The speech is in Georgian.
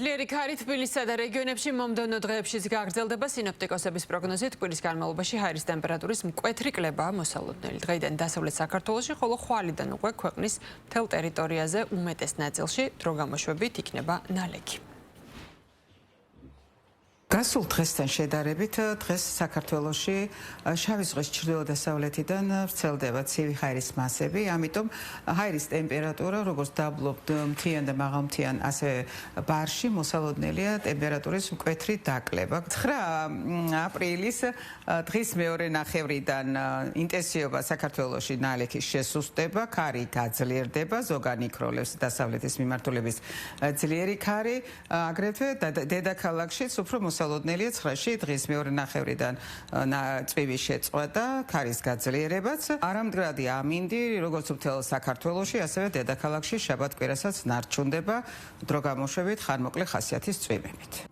ძლიერი ქარი თბილისსა და რეგიონებში მომდევნო დღეებშიც გაგრძელდება. სინოპტიკოსების პროგნოზით თბილის განმავლობაში ჰაერის ტემპერატურის მკვეთრი კლებაა მოსალოდნელი. დღეიდან დასავლეთ საქართველოში, ხოლო ხვალიდან უკვე ქვეყნის მთელ ტერიტორიაზე უმეტეს ნაწილში დრო გამოშვებით იქნება ნალექი. გასულ დღესთან შედარებით დღეს საქართველოში შავი ზღვის ჩრდილო-დასავლეთიდან ვრცელდება ცივი ჰაერის მასები, ამიტომ ჰაერის ტემპერატურა როგორც დაბლობ მთიან და მაღალმთიან, ასევე ბარში მოსალოდნელია ტემპერატურის მკვეთრი დაკლება. 9 აპრილის დღის მეორე ნახევრიდან ინტენსივობა საქართველოში ნალექის შესუსტება, ქარი გაძლიერდება, ზოგან იქროლებს დასავლეთის მიმართულების ძლიერი ქარი, აგრეთვე დედაქალაქშიც უფრო მოსალოდნელია 9-ში დღის მეორე ნახევრიდან წვივის შეწვა და ქარის გაძლიერებაც. არამდგრადი ამინდი როგორც მთელ საქართველოში, ასევე დედაქალაქში შაბათ-კვირასაც ნარჩუნდება დრო გამოშვებით ხანმოკლე ხასიათის წვიმებით.